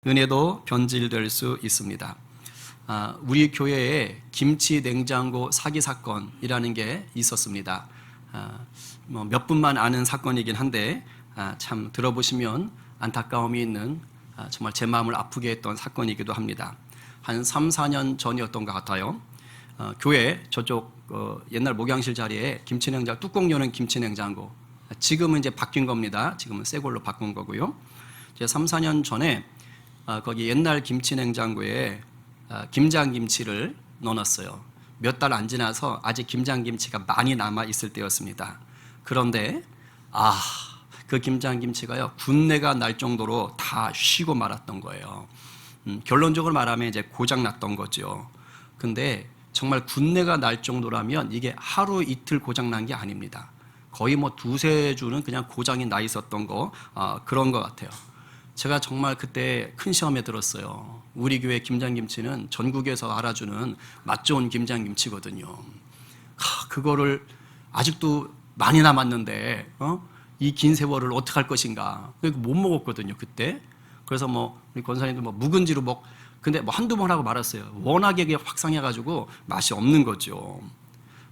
은혜도 변질될 수 있습니다. 우리 교회에 김치 냉장고 사기 사건이라는 게 있었습니다. 몇 분만 아는 사건이긴 한데 참 들어보시면 안타까움이 있는 정말 제 마음을 아프게 했던 사건이기도 합니다. 한 3, 4년 전이었던 것 같아요. 교회 저쪽 옛날 목양실 자리에 김치냉장고, 뚜껑 여는 김치냉장고, 지금은 이제 바뀐 겁니다. 지금은 새 걸로 바꾼 거고요. 이제 3, 4년 전에 거기 옛날 김치냉장고에 김장김치를 넣어놨어요. 몇 달 안 지나서 아직 김장김치가 많이 남아있을 때였습니다. 그런데 그 김장김치가요, 군내가 날 정도로 다 쉬고 말았던 거예요. 결론적으로 말하면 이제 고장났던 거죠. 근데 정말 군내가 날 정도라면 이게 하루 이틀 고장난 게 아닙니다. 거의 뭐 두세 주는 그냥 고장이 나 있었던 거, 그런 것 같아요. 제가 정말 그때 큰 시험에 들었어요. 우리 교회 김장김치는 전국에서 알아주는 맛 좋은 김장김치거든요. 그거를 아직도 많이 남았는데 이 긴 세월을 어떻게 할 것인가. 못 먹었거든요, 그때. 그래서 우리 권사님도 묵은지로 근데 한두 번 하고 말았어요. 워낙에 이게 확상해가지고 맛이 없는 거죠.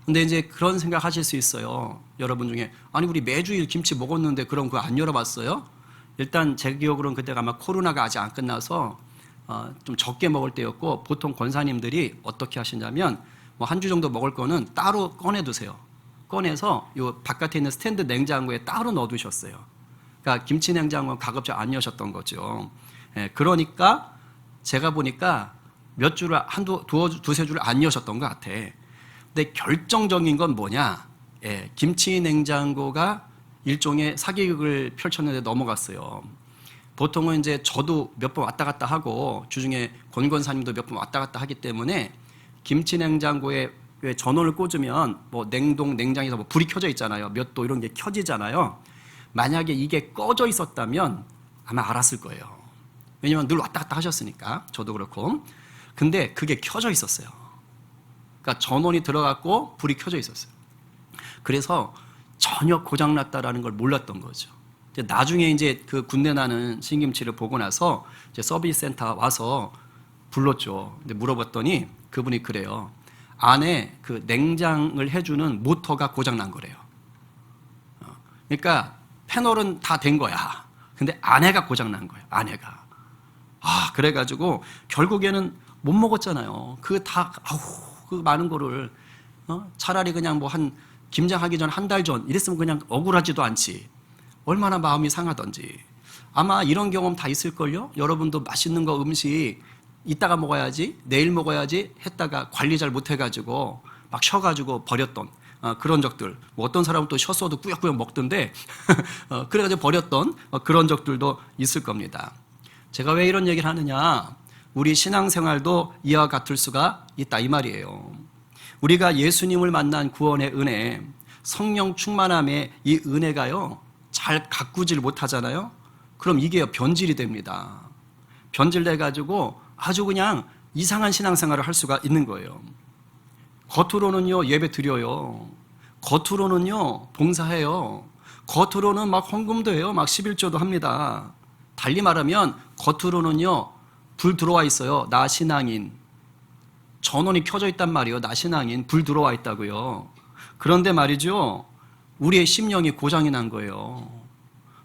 근데 이제 그런 생각 하실 수 있어요. 여러분 중에, 아니, 우리 매주일 김치 먹었는데 그럼 그거 안 열어봤어요? 일단 제 기억으로는 그때가 아마 코로나가 아직 안 끝나서 좀 적게 먹을 때였고, 보통 권사님들이 어떻게 하시냐면 한 주 정도 먹을 거는 따로 꺼내 두세요. 꺼내서 요 바깥에 있는 스탠드 냉장고에 따로 넣어 두셨어요. 그러니까 김치 냉장고는 가급적 안 여셨던 거죠. 그러니까 제가 보니까 몇 주를 두세 주를 안 여셨던 것 같아. 근데 결정적인 건 뭐냐? 김치 냉장고가 일종의 사기극을 펼쳤는데 넘어갔어요. 보통은 이제 저도 몇 번 왔다 갔다 하고 주중에 권권사님도 몇 번 왔다 갔다 하기 때문에 김치 냉장고에 전원을 꽂으면 냉동, 냉장에서 불이 켜져 있잖아요. 몇 도 이런 게 켜지잖아요. 만약에 이게 꺼져 있었다면 아마 알았을 거예요. 왜냐면 늘 왔다 갔다 하셨으니까, 저도 그렇고. 근데 그게 켜져 있었어요. 그러니까 전원이 들어갔고 불이 켜져 있었어요. 그래서 전혀 고장났다라는 걸 몰랐던 거죠. 나중에 이제 그 군내 나는 신김치를 보고 나서 이제 서비스 센터 와서 불렀죠. 근데 물어봤더니 그분이 그래요. 안에 그 냉장을 해주는 모터가 고장난 거래요. 그러니까 패널은 다 된 거야. 근데 안에가 고장난 거예요. 안에가. 그래가지고 결국에는 못 먹었잖아요. 그 많은 거를 차라리 그냥 김장하기 전 한 달 전 이랬으면 그냥 억울하지도 않지. 얼마나 마음이 상하던지. 아마 이런 경험 다 있을걸요? 여러분도 맛있는 거 음식 이따가 먹어야지, 내일 먹어야지 했다가 관리 잘 못해가지고 막 쉬어가지고 버렸던 그런 적들. 어떤 사람은 또 쉬었어도 꾸역꾸역 먹던데 그래가지고 버렸던 그런 적들도 있을 겁니다. 제가 왜 이런 얘기를 하느냐? 우리 신앙생활도 이와 같을 수가 있다 이 말이에요. 우리가 예수님을 만난 구원의 은혜, 성령 충만함의 이 은혜가요, 잘 가꾸질 못하잖아요. 그럼 이게 변질이 됩니다. 변질돼가지고 아주 그냥 이상한 신앙생활을 할 수가 있는 거예요. 겉으로는요 예배 드려요. 겉으로는요 봉사해요. 겉으로는 막 헌금도 해요. 막 11조도 합니다. 달리 말하면 겉으로는요 불 들어와 있어요. 나 신앙인. 전원이 켜져 있단 말이에요. 나 신앙인. 불 들어와 있다고요. 그런데 말이죠, 우리의 심령이 고장이 난 거예요.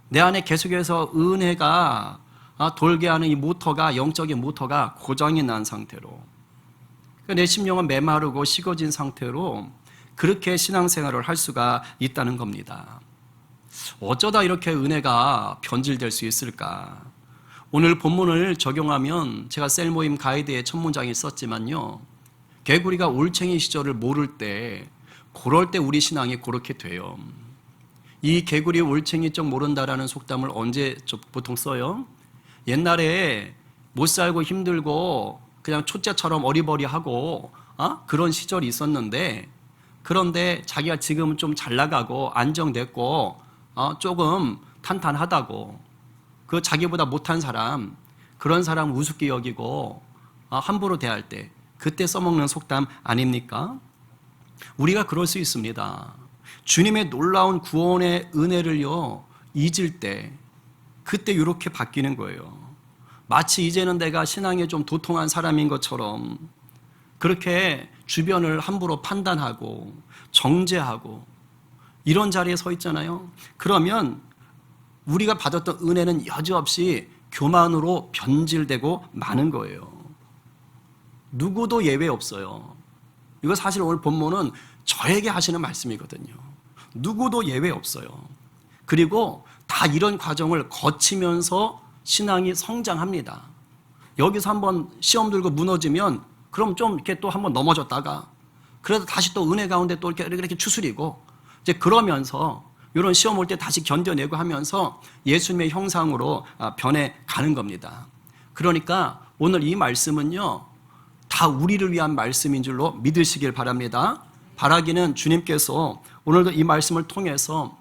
내 안에 계속해서 은혜가 돌게 하는 이 모터가, 영적인 모터가 고장이 난 상태로, 그러니까 내 심령은 메마르고 식어진 상태로 그렇게 신앙생활을 할 수가 있다는 겁니다. 어쩌다 이렇게 은혜가 변질될 수 있을까? 오늘 본문을 적용하면, 제가 셀모임 가이드에 첫 문장에 썼지만요, 개구리가 올챙이 시절을 모를 때, 그럴 때 우리 신앙이 그렇게 돼요. 이 개구리 올챙이적 모른다라는 속담을 언제 보통 써요? 옛날에 못 살고 힘들고 그냥 초짜처럼 어리버리하고 그런 시절이 있었는데, 그런데 자기가 지금 좀 잘 나가고 안정됐고 조금 탄탄하다고, 그 자기보다 못한 사람, 그런 사람 우습게 여기고 함부로 대할 때, 그때 써먹는 속담 아닙니까? 우리가 그럴 수 있습니다. 주님의 놀라운 구원의 은혜를요 잊을 때, 그때 이렇게 바뀌는 거예요. 마치 이제는 내가 신앙에 좀 도통한 사람인 것처럼 그렇게 주변을 함부로 판단하고 정죄하고 이런 자리에 서 있잖아요. 그러면 우리가 받았던 은혜는 여지없이 교만으로 변질되고 마는 거예요. 누구도 예외 없어요. 이거 사실 오늘 본문은 저에게 하시는 말씀이거든요. 누구도 예외 없어요. 그리고 다 이런 과정을 거치면서 신앙이 성장합니다. 여기서 한번 시험 들고 무너지면 그럼 좀 이렇게 또 한번 넘어졌다가 그래도 다시 또 은혜 가운데 또 이렇게 추스리고 이제 그러면서 이런 시험 올 때 다시 견뎌내고 하면서 예수님의 형상으로 변해 가는 겁니다. 그러니까 오늘 이 말씀은요, 다 우리를 위한 말씀인 줄로 믿으시길 바랍니다. 바라기는 주님께서 오늘도 이 말씀을 통해서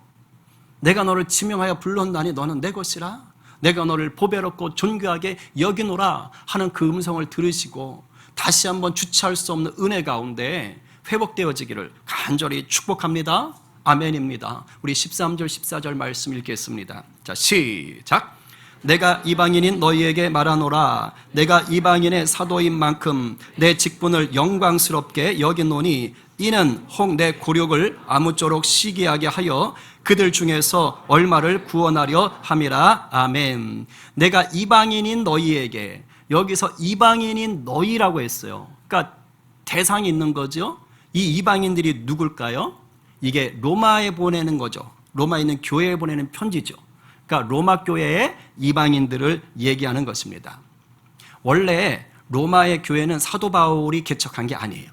내가 너를 지명하여 불렀나니 너는 내 것이라, 내가 너를 보배롭고 존귀하게 여기노라 하는 그 음성을 들으시고 다시 한번 주체할 수 없는 은혜 가운데 회복되어지기를 간절히 축복합니다. 아멘입니다. 우리 13절 14절 말씀 읽겠습니다. 자, 시작. 내가 이방인인 너희에게 말하노라. 내가 이방인의 사도인 만큼 내 직분을 영광스럽게 여기노니 이는 혹 내 굴욕을 아무쪼록 시기하게 하여 그들 중에서 얼마를 구원하려 함이라. 아멘. 내가 이방인인 너희에게, 여기서 이방인인 너희라고 했어요. 그러니까 대상이 있는 거죠. 이 이방인들이 누굴까요? 이게 로마에 보내는 거죠. 로마에 있는 교회에 보내는 편지죠. 그러니까 로마 교회의 이방인들을 얘기하는 것입니다. 원래 로마의 교회는 사도 바울이 개척한 게 아니에요.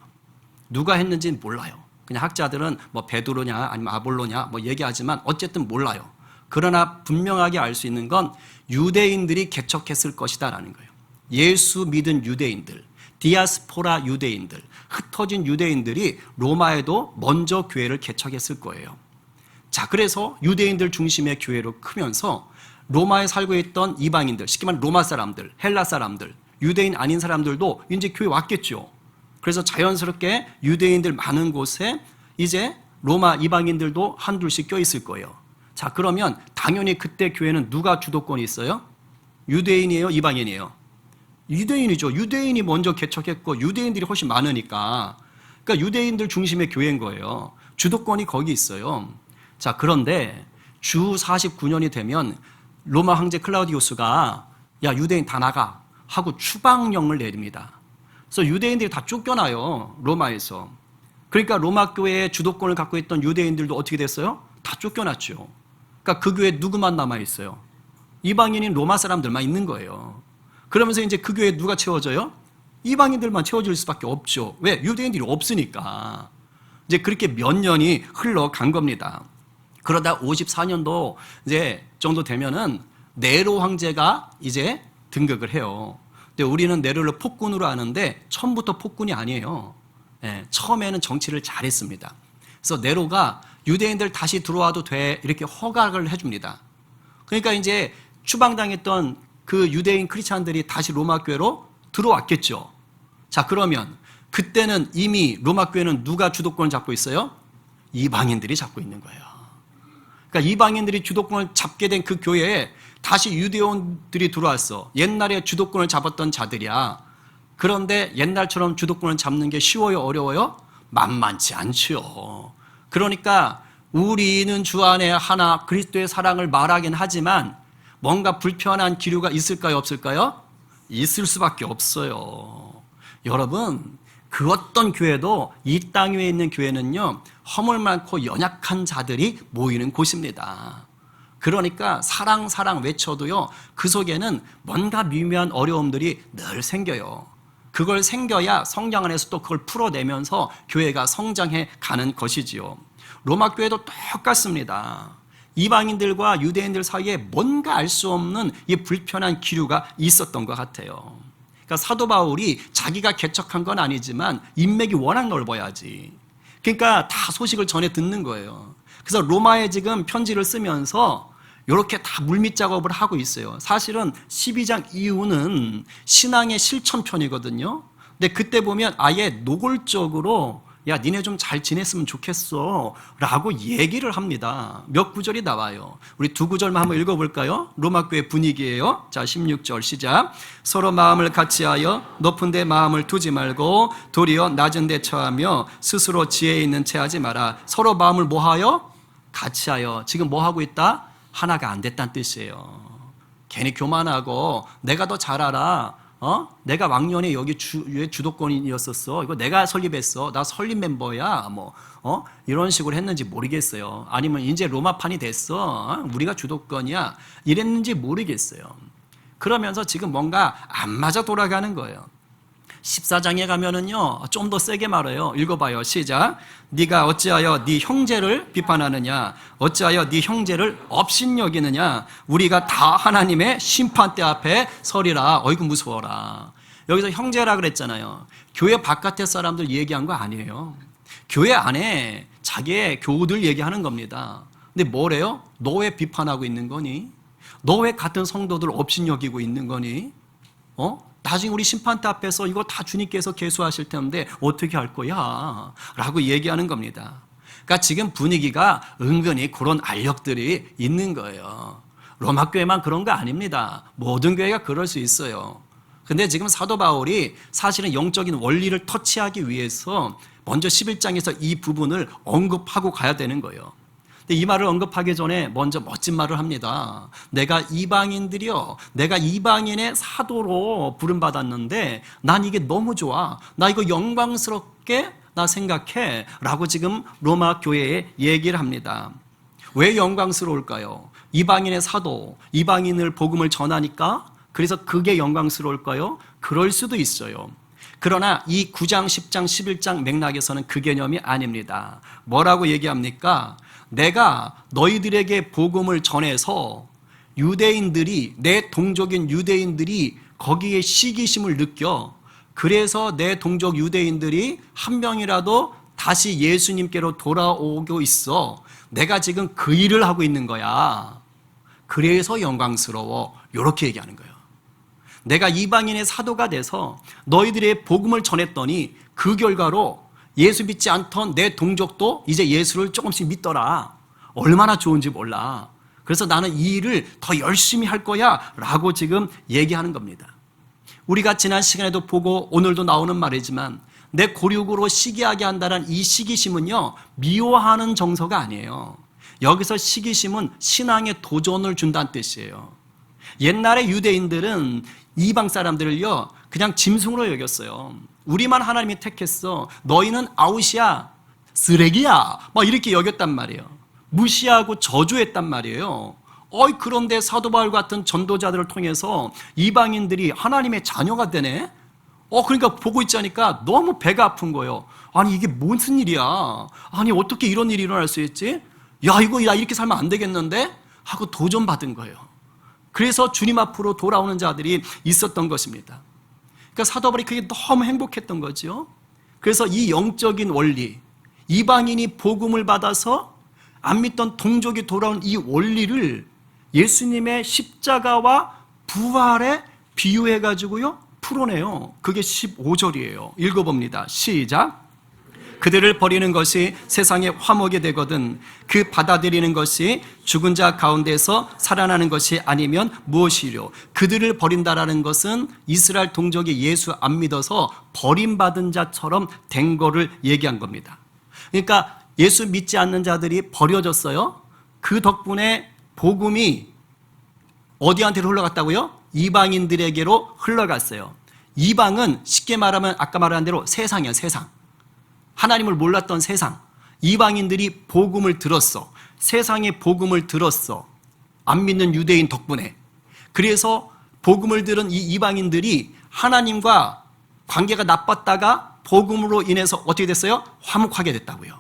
누가 했는지는 몰라요. 그냥 학자들은 뭐 베드로냐 아니면 아볼로냐 뭐 얘기하지만 어쨌든 몰라요. 그러나 분명하게 알 수 있는 건 유대인들이 개척했을 것이다라는 거예요. 예수 믿은 유대인들, 디아스포라 유대인들, 흩어진 유대인들이 로마에도 먼저 교회를 개척했을 거예요. 자, 그래서 유대인들 중심의 교회로 크면서 로마에 살고 있던 이방인들, 쉽게 말하면 로마 사람들, 헬라 사람들, 유대인 아닌 사람들도 이제 교회 왔겠죠. 그래서 자연스럽게 유대인들 많은 곳에 이제 로마 이방인들도 한둘씩 껴있을 거예요. 자, 그러면 당연히 그때 교회는 누가 주도권이 있어요? 유대인이에요? 이방인이에요? 유대인이죠. 유대인이 먼저 개척했고 유대인들이 훨씬 많으니까. 그러니까 유대인들 중심의 교회인 거예요. 주도권이 거기 있어요. 자, 그런데 주 49년이 되면 로마 황제 클라우디우스가 야, 유대인 다 나가 하고 추방령을 내립니다. 그래서 유대인들이 다 쫓겨나요. 로마에서. 그러니까 로마 교회의 주도권을 갖고 있던 유대인들도 어떻게 됐어요? 다 쫓겨났죠. 그러니까 그 교회에 누구만 남아있어요? 이방인인 로마 사람들만 있는 거예요. 그러면서 이제 그 교회에 누가 채워져요? 이방인들만 채워질 수밖에 없죠. 왜? 유대인들이 없으니까. 이제 그렇게 몇 년이 흘러간 겁니다. 그러다 54년도 이제 정도 되면은 네로 황제가 이제 등극을 해요. 근데 우리는 네로를 폭군으로 아는데 처음부터 폭군이 아니에요. 예, 처음에는 정치를 잘했습니다. 그래서 네로가 유대인들 다시 들어와도 돼 이렇게 허락을 해줍니다. 그러니까 이제 추방당했던 그 유대인 크리스찬들이 다시 로마 교회로 들어왔겠죠. 자, 그러면 그때는 이미 로마 교회는 누가 주도권을 잡고 있어요? 이방인들이 잡고 있는 거예요. 그러니까 이방인들이 주도권을 잡게 된 그 교회에 다시 유대인들이 들어왔어. 옛날에 주도권을 잡았던 자들이야. 그런데 옛날처럼 주도권을 잡는 게 쉬워요? 어려워요? 만만치 않지요. 그러니까 우리는 주 안에 하나 그리스도의 사랑을 말하긴 하지만 뭔가 불편한 기류가 있을까요? 없을까요? 있을 수밖에 없어요. 여러분, 그 어떤 교회도 이 땅 위에 있는 교회는요, 허물 많고 연약한 자들이 모이는 곳입니다. 그러니까 사랑 외쳐도요, 그 속에는 뭔가 미묘한 어려움들이 늘 생겨요. 그걸 생겨야 성령 안에서 또 그걸 풀어내면서 교회가 성장해 가는 것이지요. 로마 교회도 똑같습니다. 이방인들과 유대인들 사이에 뭔가 알 수 없는 이 불편한 기류가 있었던 것 같아요. 그러니까 사도 바울이 자기가 개척한 건 아니지만 인맥이 워낙 넓어야지. 그러니까 다 소식을 전해 듣는 거예요. 그래서 로마에 지금 편지를 쓰면서 이렇게 다 물밑 작업을 하고 있어요. 사실은 12장 이후는 신앙의 실천편이거든요. 근데 그때 보면 아예 노골적으로 야, 니네 좀 잘 지냈으면 좋겠어 라고 얘기를 합니다. 몇 구절이 나와요. 우리 두 구절만 한번 읽어볼까요? 로마교회 분위기예요. 자, 16절 시작. 서로 마음을 같이하여 높은 데 마음을 두지 말고 도리어 낮은 데 처하며 스스로 지혜 있는 채 하지 마라. 서로 마음을 뭐하여? 같이하여. 지금 뭐하고 있다? 하나가 안 됐다는 뜻이에요. 괜히 교만하고 내가 더 잘 알아. 내가 왕년에 여기 주도권이었었어. 이거 내가 설립했어. 나 설립 멤버야. 이런 식으로 했는지 모르겠어요. 아니면 이제 로마판이 됐어. 우리가 주도권이야. 이랬는지 모르겠어요. 그러면서 지금 뭔가 안 맞아 돌아가는 거예요. 14장에 가면은요, 좀 더 세게 말해요. 읽어봐요. 시작. 네가 어찌하여 네 형제를 비판하느냐? 어찌하여 네 형제를 업신여기느냐? 우리가 다 하나님의 심판대 앞에 서리라. 어이구 무서워라. 여기서 형제라 그랬잖아요. 교회 바깥의 사람들 얘기한 거 아니에요. 교회 안에 자기의 교우들 얘기하는 겁니다. 근데 뭐래요? 너 왜 비판하고 있는 거니? 너 왜 같은 성도들 업신여기고 있는 거니? 나중에 우리 심판대 앞에서 이거 다 주님께서 계수하실 텐데 어떻게 할 거야? 라고 얘기하는 겁니다. 그러니까 지금 분위기가 은근히 그런 알력들이 있는 거예요. 로마 교회만 그런 거 아닙니다. 모든 교회가 그럴 수 있어요. 근데 지금 사도 바울이 사실은 영적인 원리를 터치하기 위해서 먼저 11장에서 이 부분을 언급하고 가야 되는 거예요. 이 말을 언급하기 전에 먼저 멋진 말을 합니다. 내가 이방인들이요, 내가 이방인의 사도로 부름받았는데 난 이게 너무 좋아. 나 이거 영광스럽게 나 생각해 라고 지금 로마 교회에 얘기를 합니다. 왜 영광스러울까요? 이방인의 사도, 이방인을 복음을 전하니까 그래서 그게 영광스러울까요? 그럴 수도 있어요. 그러나 이 9장, 10장, 11장 맥락에서는 그 개념이 아닙니다. 뭐라고 얘기합니까? 내가 너희들에게 복음을 전해서 유대인들이, 내 동족인 유대인들이 거기에 시기심을 느껴. 그래서 내 동족 유대인들이 한 명이라도 다시 예수님께로 돌아오고 있어. 내가 지금 그 일을 하고 있는 거야. 그래서 영광스러워. 이렇게 얘기하는 거예요. 내가 이방인의 사도가 돼서 너희들의 복음을 전했더니 그 결과로 예수 믿지 않던 내 동족도 이제 예수를 조금씩 믿더라. 얼마나 좋은지 몰라. 그래서 나는 이 일을 더 열심히 할 거야 라고 지금 얘기하는 겁니다. 우리가 지난 시간에도 보고 오늘도 나오는 말이지만 내 고륙으로 시기하게 한다는 이 시기심은요, 미워하는 정서가 아니에요. 여기서 시기심은 신앙에 도전을 준다는 뜻이에요. 옛날에 유대인들은 이방 사람들을요, 그냥 짐승으로 여겼어요. 우리만 하나님이 택했어. 너희는 아웃이야, 쓰레기야, 막 이렇게 여겼단 말이에요. 무시하고 저주했단 말이에요. 그런데 사도 바울 같은 전도자들을 통해서 이방인들이 하나님의 자녀가 되네? 그러니까 보고 있자니까 너무 배가 아픈 거예요. 아니, 이게 무슨 일이야? 아니, 어떻게 이런 일이 일어날 수 있지? 야, 이거 나 이렇게 살면 안 되겠는데? 하고 도전받은 거예요. 그래서 주님 앞으로 돌아오는 자들이 있었던 것입니다. 그러니까 사도 바울이 그게 너무 행복했던 거죠. 그래서 이 영적인 원리, 이방인이 복음을 받아서 안 믿던 동족이 돌아온 이 원리를 예수님의 십자가와 부활에 비유해가지고요, 풀어내요. 그게 15절이에요. 읽어봅니다. 시작. 그들을 버리는 것이 세상의 화목이 되거든 그 받아들이는 것이 죽은 자 가운데서 살아나는 것이 아니면 무엇이요? 그들을 버린다라는 것은 이스라엘 동족이 예수 안 믿어서 버림받은 자처럼 된 거를 얘기한 겁니다. 그러니까 예수 믿지 않는 자들이 버려졌어요. 그 덕분에 복음이 어디한테로 흘러갔다고요? 이방인들에게로 흘러갔어요. 이방은 쉽게 말하면 아까 말한 대로 세상이야, 세상. 하나님을 몰랐던 세상. 이방인들이 복음을 들었어. 세상의 복음을 들었어. 안 믿는 유대인 덕분에. 그래서 복음을 들은 이 이방인들이 하나님과 관계가 나빴다가 복음으로 인해서 어떻게 됐어요? 화목하게 됐다고요.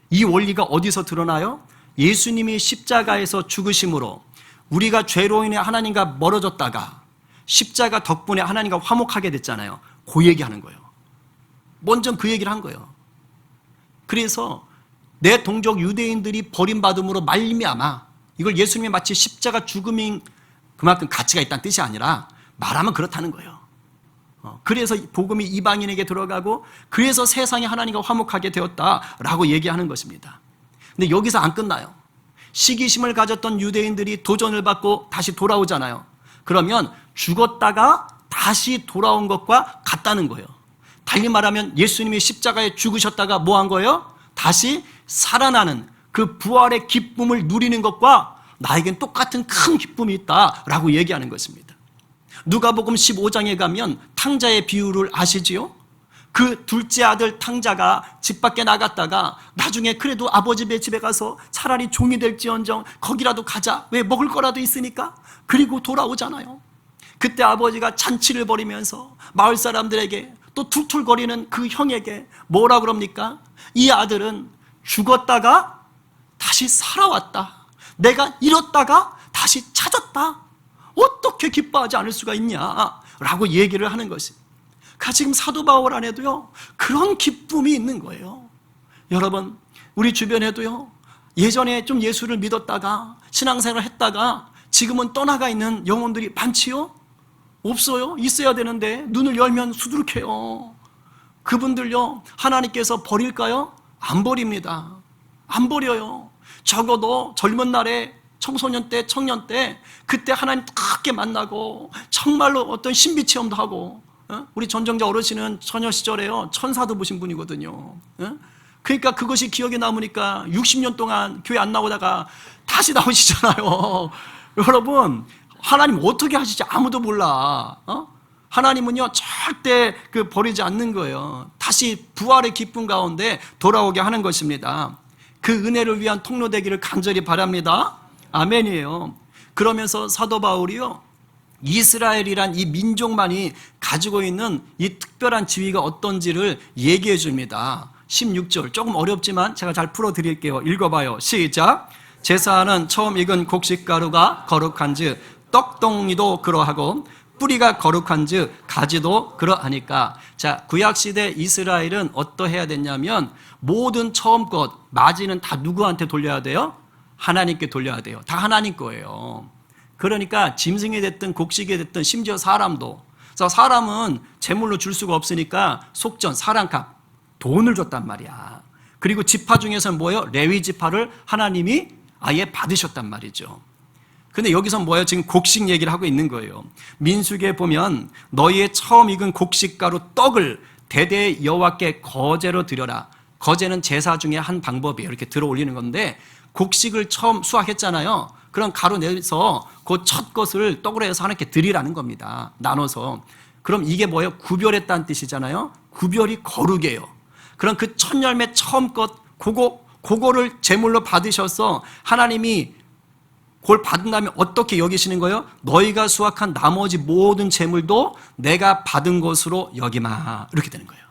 이 원리가 어디서 드러나요? 예수님이 십자가에서 죽으심으로 우리가 죄로 인해 하나님과 멀어졌다가 십자가 덕분에 하나님과 화목하게 됐잖아요. 그 얘기하는 거예요. 먼저 그 얘기를 한 거예요. 그래서 내 동족 유대인들이 버림받음으로 말미암아, 이걸 예수님이 마치 십자가 죽음인 그만큼 가치가 있다는 뜻이 아니라 말하면 그렇다는 거예요. 그래서 복음이 이방인에게 들어가고 그래서 세상에 하나님과 화목하게 되었다라고 얘기하는 것입니다. 근데 여기서 안 끝나요. 시기심을 가졌던 유대인들이 도전을 받고 다시 돌아오잖아요. 그러면 죽었다가 다시 돌아온 것과 같다는 거예요. 달리 말하면 예수님이 십자가에 죽으셨다가 뭐 한 거예요? 다시 살아나는 그 부활의 기쁨을 누리는 것과 나에겐 똑같은 큰 기쁨이 있다라고 얘기하는 것입니다. 누가복음 15장에 가면 탕자의 비유를 아시지요? 그 둘째 아들 탕자가 집 밖에 나갔다가 나중에 그래도 아버지 집에 가서 차라리 종이 될지언정 거기라도 가자. 왜? 먹을 거라도 있으니까. 그리고 돌아오잖아요. 그때 아버지가 잔치를 벌이면서 마을 사람들에게 또 툴툴거리는 그 형에게 뭐라 그럽니까? 이 아들은 죽었다가 다시 살아왔다. 내가 잃었다가 다시 찾았다. 어떻게 기뻐하지 않을 수가 있냐라고 얘기를 하는 것입니다. 지금 사도 바울 안에도요 그런 기쁨이 있는 거예요. 여러분, 우리 주변에도요 예전에 좀 예수를 믿었다가 신앙생활을 했다가 지금은 떠나가 있는 영혼들이 많지요? 없어요? 있어야 되는데 눈을 열면 수두룩해요. 그분들요 하나님께서 버릴까요? 안 버립니다. 안 버려요. 적어도 젊은 날에 청소년 때, 청년 때 그때 하나님 크게 만나고 정말로 어떤 신비 체험도 하고, 우리 전정자 어르신은 처녀 시절에요 천사도 보신 분이거든요. 그러니까 그것이 기억에 남으니까 60년 동안 교회 안 나오다가 다시 나오시잖아요. 여러분, 하나님 어떻게 하시지 아무도 몰라. 하나님은요 절대 버리지 않는 거예요. 다시 부활의 기쁨 가운데 돌아오게 하는 것입니다. 그 은혜를 위한 통로 되기를 간절히 바랍니다. 아멘이에요. 그러면서 사도 바울이요 이스라엘이란 이 민족만이 가지고 있는 이 특별한 지위가 어떤지를 얘기해 줍니다. 16절 조금 어렵지만 제가 잘 풀어드릴게요. 읽어봐요. 시작. 제사하는 처음 익은 곡식가루가 거룩한즉 떡동이도 그러하고 뿌리가 거룩한즉 가지도 그러하니까. 자, 구약시대 이스라엘은 어떠해야 됐냐면 모든 처음 것 마지는 다 누구한테 돌려야 돼요? 하나님께 돌려야 돼요. 다 하나님 거예요. 그러니까 짐승이 됐든 곡식이 됐든 심지어 사람도. 그래서 사람은 제물로 줄 수가 없으니까 속전, 사랑값, 돈을 줬단 말이야. 그리고 지파 중에서는 뭐예요? 레위 지파를 하나님이 아예 받으셨단 말이죠. 근데 여기서 뭐예요? 지금 곡식 얘기를 하고 있는 거예요. 민수기에 보면 너희의 처음 익은 곡식가루 떡을 대대 여호와께 거제로 드려라. 거제는 제사 중에 한 방법이에요. 이렇게 들어 올리는 건데 곡식을 처음 수확했잖아요. 그럼 가루 내서 그 첫 것을 떡으로 해서 하나님께 드리라는 겁니다. 나눠서. 그럼 이게 뭐예요? 구별했다는 뜻이잖아요. 구별이 거룩이에요. 그럼 그 첫 열매 처음 것 그거를 제물로 받으셔서 하나님이 그걸 받은 다음에 어떻게 여기시는 거예요? 너희가 수확한 나머지 모든 제물도 내가 받은 것으로 여기마. 이렇게 되는 거예요.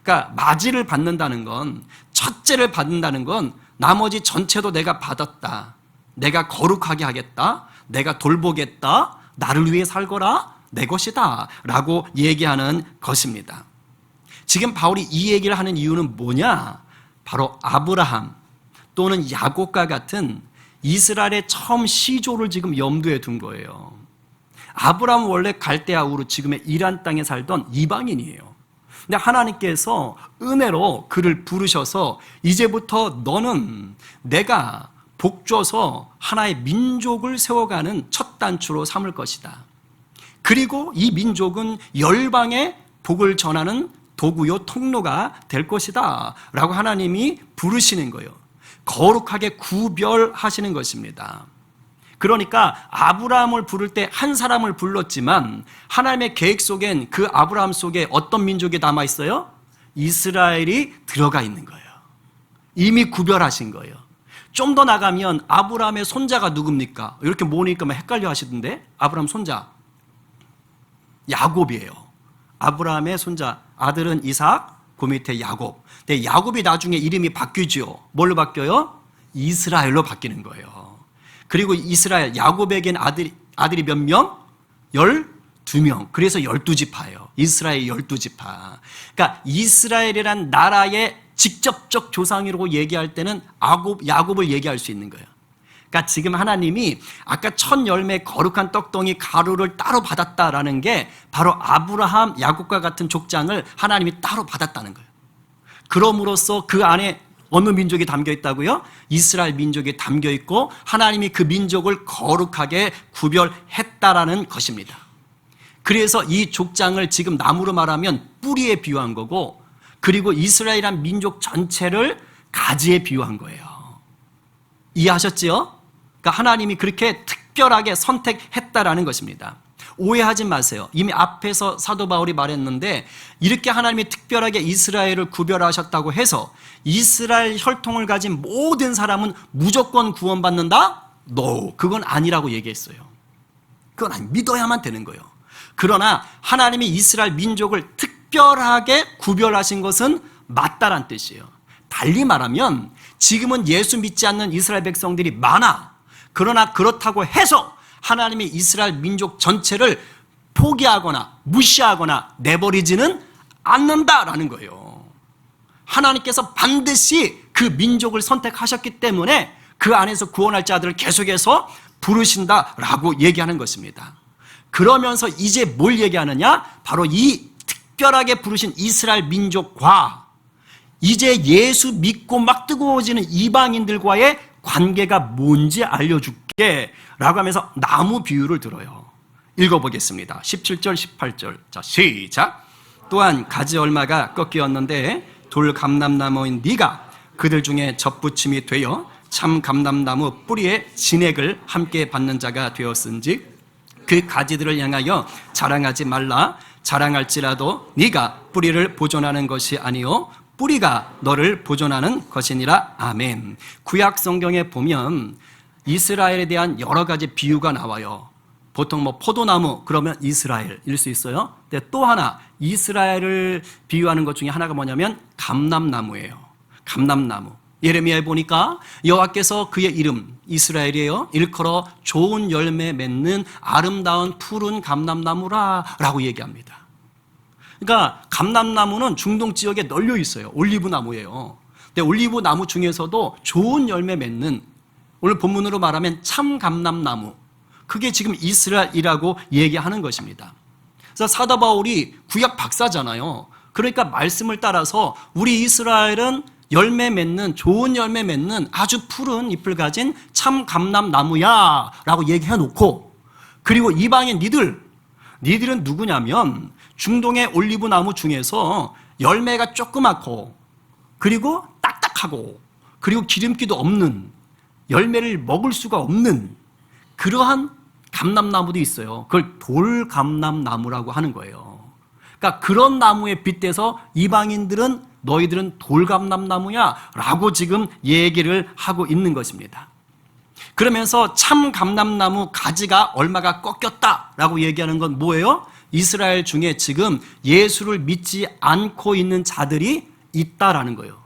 그러니까 마지를 받는다는 건, 첫째를 받는다는 건 나머지 전체도 내가 받았다. 내가 거룩하게 하겠다. 내가 돌보겠다. 나를 위해 살거라. 내 것이다. 라고 얘기하는 것입니다. 지금 바울이 이 얘기를 하는 이유는 뭐냐? 바로 아브라함 또는 야곱과 같은 이스라엘의 처음 시조를 지금 염두에 둔 거예요. 아브라함은 원래 갈대아 우르 지금의 이란 땅에 살던 이방인이에요. 근데 하나님께서 은혜로 그를 부르셔서 이제부터 너는 내가 복 줘서 하나의 민족을 세워가는 첫 단추로 삼을 것이다. 그리고 이 민족은 열방에 복을 전하는 도구요 통로가 될 것이다 라고 하나님이 부르시는 거예요. 거룩하게 구별하시는 것입니다. 그러니까 아브라함을 부를 때 한 사람을 불렀지만 하나님의 계획 속엔 그 아브라함 속에 어떤 민족이 남아있어요? 이스라엘이 들어가 있는 거예요. 이미 구별하신 거예요. 좀 더 나가면 아브라함의 손자가 누굽니까? 이렇게 모으니까 헷갈려 하시던데 아브라함 손자 야곱이에요. 아브라함의 손자 아들은 이삭, 그 밑에 야곱. 근데 야곱이 나중에 이름이 바뀌죠. 뭘로 바뀌어요? 이스라엘로 바뀌는 거예요. 그리고 이스라엘 야곱에겐 아들이 몇 명? 12명. 그래서 12지파예요. 이스라엘 12지파. 그러니까 이스라엘이란 나라의 직접적 조상이라고 얘기할 때는 야곱을 얘기할 수 있는 거예요. 그러니까 지금 하나님이 아까 첫 열매 거룩한 떡덩이 가루를 따로 받았다라는 게 바로 아브라함, 야곱과 같은 족장을 하나님이 따로 받았다는 거예요. 그럼으로써 그 안에 어느 민족이 담겨 있다고요? 이스라엘 민족이 담겨 있고 하나님이 그 민족을 거룩하게 구별했다라는 것입니다. 그래서 이 족장을 지금 나무로 말하면 뿌리에 비유한 거고, 그리고 이스라엘이란 민족 전체를 가지에 비유한 거예요. 이해하셨지요? 그러니까 하나님이 그렇게 특별하게 선택했다라는 것입니다. 오해하지 마세요. 이미 앞에서 사도 바울이 말했는데, 이렇게 하나님이 특별하게 이스라엘을 구별하셨다고 해서 이스라엘 혈통을 가진 모든 사람은 무조건 구원받는다? No, 그건 아니라고 얘기했어요. 그건 믿어야만 되는 거예요. 그러나 하나님이 이스라엘 민족을 특별하게 구별하신 것은 맞다란 뜻이에요. 달리 말하면 지금은 예수 믿지 않는 이스라엘 백성들이 많아. 그러나 그렇다고 해서 하나님이 이스라엘 민족 전체를 포기하거나 무시하거나 내버리지는 않는다라는 거예요. 하나님께서 반드시 그 민족을 선택하셨기 때문에 그 안에서 구원할 자들을 계속해서 부르신다라고 얘기하는 것입니다. 그러면서 이제 뭘 얘기하느냐? 바로 이 특별하게 부르신 이스라엘 민족과 이제 예수 믿고 막 뜨거워지는 이방인들과의 관계가 뭔지 알려줄게 라고 하면서 나무 비유를 들어요. 읽어보겠습니다. 17절 18절. 자, 시작. 또한 가지 얼마가 꺾이었는데 돌 감람나무인 네가 그들 중에 접붙임이 되어 참 감람나무 뿌리에 진액을 함께 받는 자가 되었은지 그 가지들을 향하여 자랑하지 말라. 자랑할지라도 네가 뿌리를 보존하는 것이 아니요 뿌리가 너를 보존하는 것이니라. 아멘. 구약 성경에 보면 이스라엘에 대한 여러 가지 비유가 나와요. 보통 포도나무 그러면 이스라엘일 수 있어요. 근데 또 하나 이스라엘을 비유하는 것 중에 하나가 뭐냐면 감람나무예요. 감람나무. 예레미야에 보니까 여호와께서 그의 이름 이스라엘이에요. 일컬어 좋은 열매 맺는 아름다운 푸른 감람나무라 라고 얘기합니다. 그러니까 감람나무는 중동 지역에 널려 있어요. 올리브나무예요. 근데 올리브나무 중에서도 좋은 열매 맺는, 오늘 본문으로 말하면 참 감람나무, 그게 지금 이스라엘이라고 얘기하는 것입니다. 그래서 사도 바울이 구약 박사잖아요. 그러니까 말씀을 따라서 우리 이스라엘은 열매 맺는, 좋은 열매 맺는 아주 푸른 잎을 가진 참 감람나무야 라고 얘기해 놓고, 그리고 이방인 니들은 누구냐면 중동의 올리브나무 중에서 열매가 조그맣고 그리고 딱딱하고 그리고 기름기도 없는, 열매를 먹을 수가 없는 그러한 감람나무도 있어요. 그걸 돌감람나무라고 하는 거예요. 그러니까 그런 나무에 빗대서 이방인들은 너희들은 돌감람나무야 라고 지금 얘기를 하고 있는 것입니다. 그러면서 참 감람나무 가지가 얼마가 꺾였다라고 얘기하는 건 뭐예요? 이스라엘 중에 지금 예수를 믿지 않고 있는 자들이 있다라는 거예요.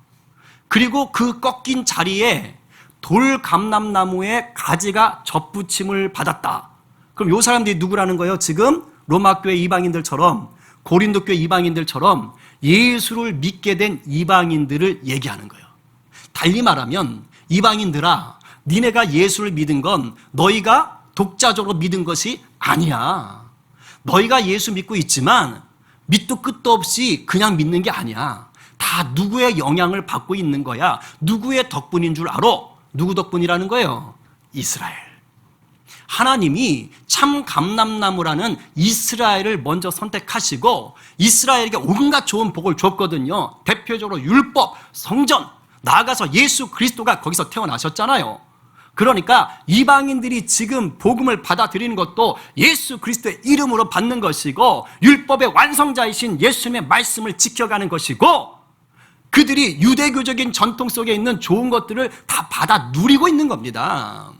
그리고 그 꺾인 자리에 돌감람나무의 가지가 접붙임을 받았다. 그럼 이 사람들이 누구라는 거예요? 지금 로마교회 이방인들처럼, 고린도교회 이방인들처럼 예수를 믿게 된 이방인들을 얘기하는 거예요. 달리 말하면 이방인들아, 니네가 예수를 믿은 건 너희가 독자적으로 믿은 것이 아니야. 너희가 예수 믿고 있지만 밑도 끝도 없이 그냥 믿는 게 아니야. 다 누구의 영향을 받고 있는 거야. 누구의 덕분인 줄 알아? 누구 덕분이라는 거예요? 이스라엘. 하나님이 참 감람나무라는 이스라엘을 먼저 선택하시고 이스라엘에게 온갖 좋은 복을 줬거든요. 대표적으로 율법, 성전, 나아가서 예수 그리스도가 거기서 태어나셨잖아요. 그러니까 이방인들이 지금 복음을 받아들이는 것도 예수 그리스도의 이름으로 받는 것이고, 율법의 완성자이신 예수님의 말씀을 지켜가는 것이고, 그들이 유대교적인 전통 속에 있는 좋은 것들을 다 받아 누리고 있는 겁니다.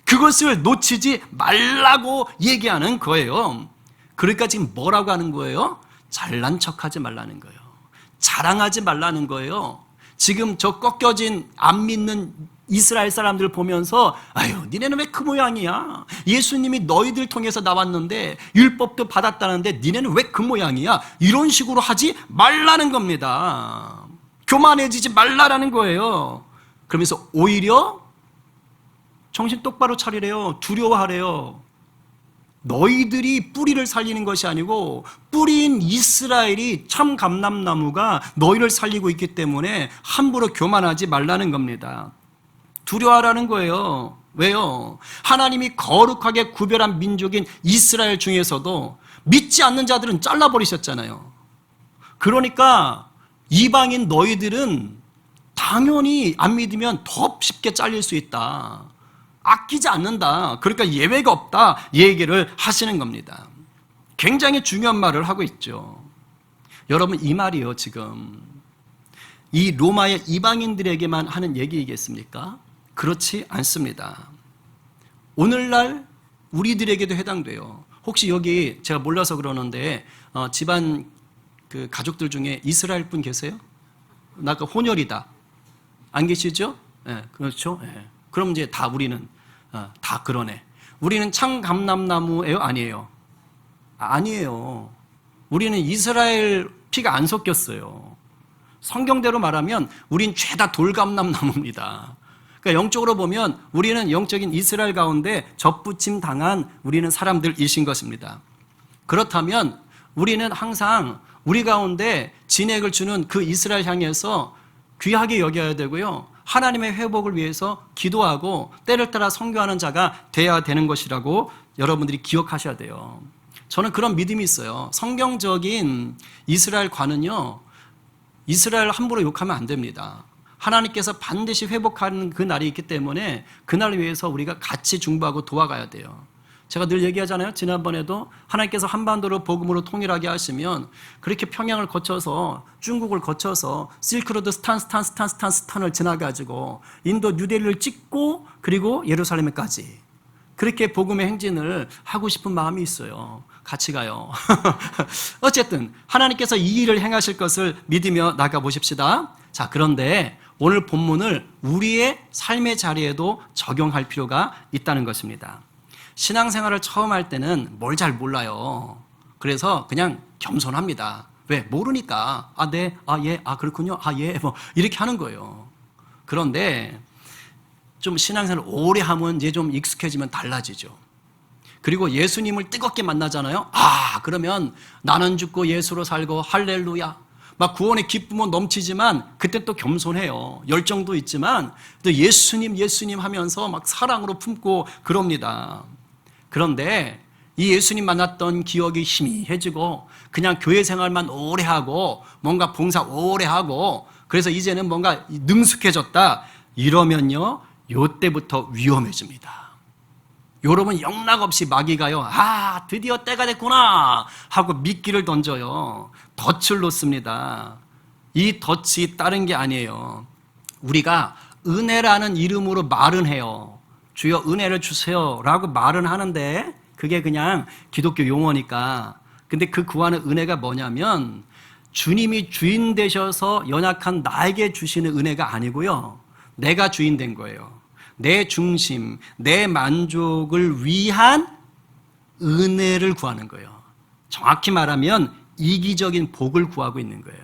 그것을 놓치지 말라고 얘기하는 거예요. 그러니까 지금 뭐라고 하는 거예요? 잘난 척하지 말라는 거예요. 자랑하지 말라는 거예요. 지금 저 꺾여진 안 믿는 이스라엘 사람들 보면서 아유 니네는 왜 그 모양이야? 예수님이 너희들 통해서 나왔는데 율법도 받았다는데 니네는 왜 그 모양이야? 이런 식으로 하지 말라는 겁니다. 교만해지지 말라라는 거예요. 그러면서 오히려 정신 똑바로 차리래요. 두려워하래요. 너희들이 뿌리를 살리는 것이 아니고 뿌리인 이스라엘이 참 감람나무가 너희를 살리고 있기 때문에 함부로 교만하지 말라는 겁니다. 두려워하라는 거예요. 왜요? 하나님이 거룩하게 구별한 민족인 이스라엘 중에서도 믿지 않는 자들은 잘라버리셨잖아요. 그러니까 이방인 너희들은 당연히 안 믿으면 더 쉽게 잘릴 수 있다. 아끼지 않는다. 그러니까 예외가 없다. 얘기를 하시는 겁니다. 굉장히 중요한 말을 하고 있죠. 여러분, 이 말이요, 지금 이 로마의 이방인들에게만 하는 얘기이겠습니까? 그렇지 않습니다. 오늘날 우리들에게도 해당돼요. 혹시 여기 제가 몰라서 그러는데 집안 그 가족들 중에 이스라엘 분 계세요? 나 그 혼혈이다. 안 계시죠? 네, 그렇죠. 네. 그럼 이제 다 우리는 다 그러네. 우리는 참 감람나무예요? 아니에요? 아니에요. 우리는 이스라엘 피가 안 섞였어요. 성경대로 말하면 우린 죄다 돌감람나무입니다. 그러니까 영적으로 보면 우리는 영적인 이스라엘 가운데 접붙임 당한 우리는 사람들이신 것입니다. 그렇다면 우리는 항상 우리 가운데 진액을 주는 그 이스라엘 향해서 귀하게 여겨야 되고요. 하나님의 회복을 위해서 기도하고 때를 따라 선교하는 자가 돼야 되는 것이라고 여러분들이 기억하셔야 돼요. 저는 그런 믿음이 있어요. 성경적인 이스라엘과는요, 이스라엘 함부로 욕하면 안 됩니다. 하나님께서 반드시 회복하는 그 날이 있기 때문에 그날을 위해서 우리가 같이 중보하고 도와가야 돼요. 제가 늘 얘기하잖아요. 지난번에도 하나님께서 한반도를 복음으로 통일하게 하시면 그렇게 평양을 거쳐서 중국을 거쳐서 실크로드 스탄을 지나가지고 인도 뉴델리를 찍고 그리고 예루살렘까지 그렇게 복음의 행진을 하고 싶은 마음이 있어요. 같이 가요. 어쨌든 하나님께서 이 일을 행하실 것을 믿으며 나가보십시다. 자, 그런데 오늘 본문을 우리의 삶의 자리에도 적용할 필요가 있다는 것입니다. 신앙생활을 처음 할 때는 뭘 잘 몰라요. 그래서 그냥 겸손합니다. 왜? 모르니까. 아, 네, 아, 예, 아, 그렇군요. 아, 예, 뭐, 이렇게 하는 거예요. 그런데 좀 신앙생활을 오래 하면 이제 좀 익숙해지면 달라지죠. 그리고 예수님을 뜨겁게 만나잖아요. 아, 그러면 나는 죽고 예수로 살고 할렐루야. 막 구원의 기쁨은 넘치지만 그때 또 겸손해요. 열정도 있지만 또 예수님 하면서 막 사랑으로 품고 그럽니다. 그런데 이 예수님 만났던 기억이 희미해지고 그냥 교회 생활만 오래 하고 뭔가 봉사 오래 하고 그래서 이제는 뭔가 능숙해졌다 이러면요, 요때부터 위험해집니다. 여러분 영락없이 마귀가요, 아, 드디어 때가 됐구나 하고 미끼를 던져요. 덫을 놓습니다. 이 덫이 다른 게 아니에요. 우리가 은혜라는 이름으로 말은 해요. 주여 은혜를 주세요 라고 말은 하는데 그게 그냥 기독교 용어니까. 근데 그 구하는 은혜가 뭐냐면 주님이 주인 되셔서 연약한 나에게 주시는 은혜가 아니고요, 내가 주인 된 거예요. 내 중심, 내 만족을 위한 은혜를 구하는 거예요. 정확히 말하면 이기적인 복을 구하고 있는 거예요.